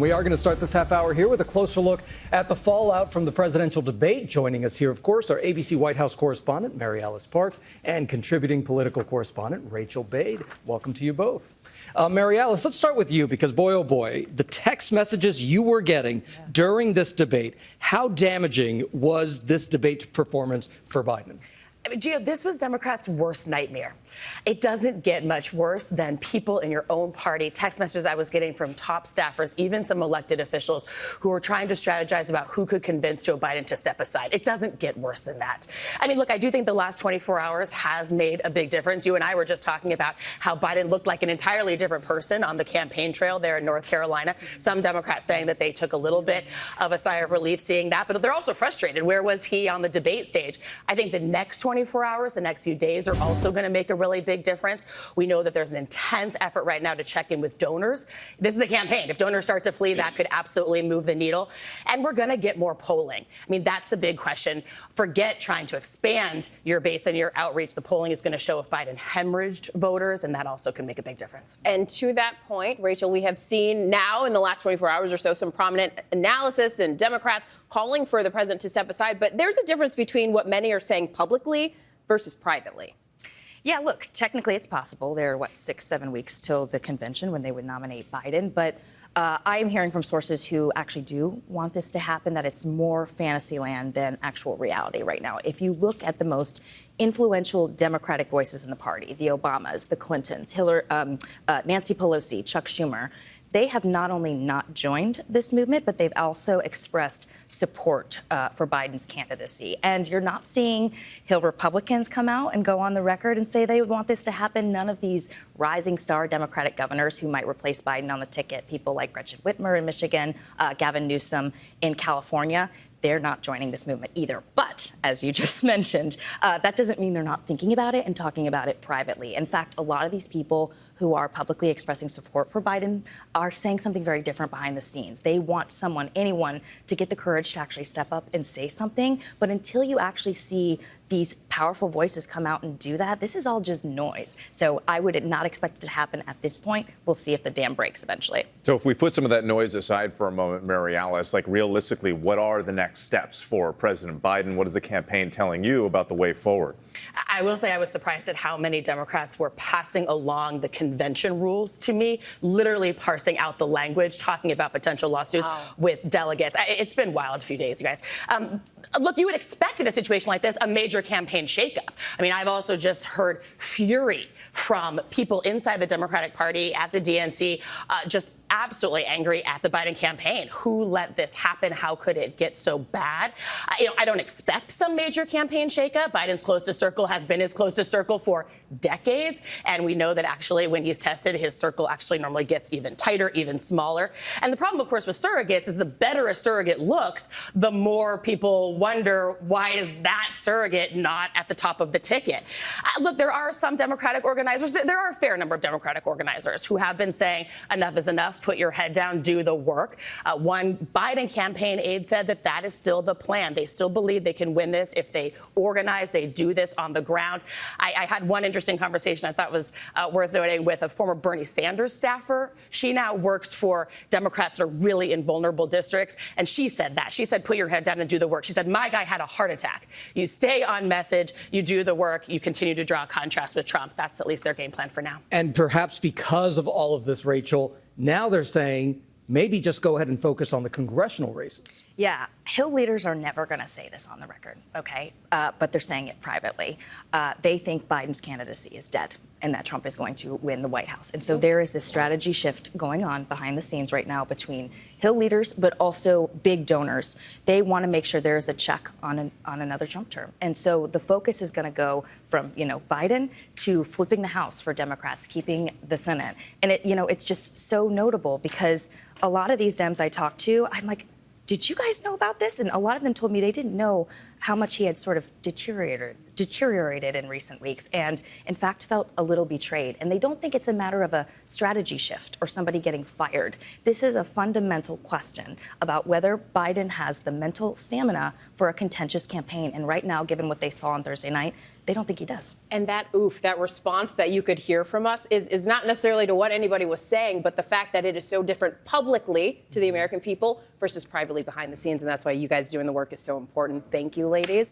We are going to start this half hour here with a closer look at the fallout from the presidential debate. Joining us here, of course, our ABC White House correspondent, MaryAlice Parks, and contributing political correspondent, Rachael Bade. Welcome to you both. MaryAlice, let's start with you because, boy, oh boy, the text messages you were getting during this debate, how damaging was this debate performance for Biden? I mean, Gio, this was Democrats' worst nightmare. It doesn't get much worse than people in your own party, text messages I was getting from top staffers, even some elected officials who were trying to strategize about who could convince Joe Biden to step aside. It doesn't get worse than that. I mean, look, I do think the last 24 hours has made a big difference. You and I were just talking about how Biden looked like an entirely different person on the campaign trail there in North Carolina. Some Democrats saying that they took a little bit of a sigh of relief seeing that, but they're also frustrated. Where was he on the debate stage? I think the next 24 hours, the next few days are also going to make a really big difference. We know that there's an intense effort right now to check in with donors. This is a campaign. If donors start to flee, that could absolutely move the needle. And we're going to get more polling. I mean, that's the big question. Forget trying to expand your base and your outreach. The polling is going to show if Biden hemorrhaged voters, and that also can make a big difference. And to that point, Rachel, we have seen now in the last 24 hours or so some prominent analysis and Democrats calling for the president to step aside. But there's a difference between what many are saying publicly versus privately. Yeah, look, technically it's possible. There are, 6-7 weeks till the convention when they would nominate Biden. But I am hearing from sources who actually do want this to happen, that it's more fantasy land than actual reality right now. If you look at the most influential Democratic voices in the party, the Obamas, the Clintons, Nancy Pelosi, Chuck Schumer, they have not only not joined this movement, but they've also expressed support for Biden's candidacy. And you're not seeing Hill Republicans come out and go on the record and say they would want this to happen. None of these rising star Democratic governors who might replace Biden on the ticket, people like Gretchen Whitmer in Michigan, Gavin Newsom in California, they're not joining this movement either. But as you just mentioned, that doesn't mean they're not thinking about it and talking about it privately. In fact, a lot of these people who are publicly expressing support for Biden are saying something very different behind the scenes. They want someone, anyone, to get the courage to actually step up and say something. But until you actually see these powerful voices come out and do that, this is all just noise. So I would not expect it to happen at this point. We'll see if the dam breaks eventually. So if we put some of that noise aside for a moment, MaryAlice, like realistically, what are the next steps for President Biden? What is the campaign telling you about the way forward? I will say I was surprised at how many Democrats were passing along the convention rules to me, literally parsing out the language, talking about potential lawsuits with delegates. It's been wild a few days, you guys. Look, you would expect in a situation like this a major campaign shakeup. I mean, I've also just heard fury from people inside the Democratic Party at the DNC, just absolutely angry at the Biden campaign. Who let this happen? How could it get so bad? I don't expect some major campaign shakeup. Biden's closest circle has been his closest circle for decades. And we know that actually when he's tested, his circle actually normally gets even tighter, even smaller. And the problem, of course, with surrogates is the better a surrogate looks, the more people wonder, why is that surrogate not at the top of the ticket? Look, there are some Democratic organizers. There are a fair number of Democratic organizers who have been saying enough is enough. Put your head down, do the work. One Biden campaign aide said that is still the plan. They still believe they can win this if they organize, they do this on the ground. I had one interesting conversation I thought was worth noting with a former Bernie Sanders staffer. She now works for Democrats that are really in vulnerable districts. And she said that. She said, put your head down and do the work. She said, my guy had a heart attack. You stay on message, you do the work, you continue to draw a contrast with Trump. That's at least their game plan for now. And perhaps because of all of this, Rachael, now they're saying maybe just go ahead and focus on the congressional races. Yeah, Hill leaders are never going to say this on the record, okay? But they're saying it privately. They think Biden's candidacy is dead and that Trump is going to win the White House. And so there is this strategy shift going on behind the scenes right now between Hill leaders, but also big donors. They want to make sure there is a check on another Trump term. And so the focus is going to go from, Biden to flipping the House for Democrats, keeping the Senate. And it's just so notable because a lot of these Dems I talked to, I'm like, did you guys know about this? And a lot of them told me they didn't know how much he had sort of deteriorated deteriorated in recent weeks and, in fact, felt a little betrayed. And they don't think it's a matter of a strategy shift or somebody getting fired. This is a fundamental question about whether Biden has the mental stamina for a contentious campaign. And right now, given what they saw on Thursday night, they don't think he does. And that that response that you could hear from us is not necessarily to what anybody was saying, but the fact that it is so different publicly to the American people versus privately behind the scenes. And that's why you guys doing the work is so important. Thank you, ladies.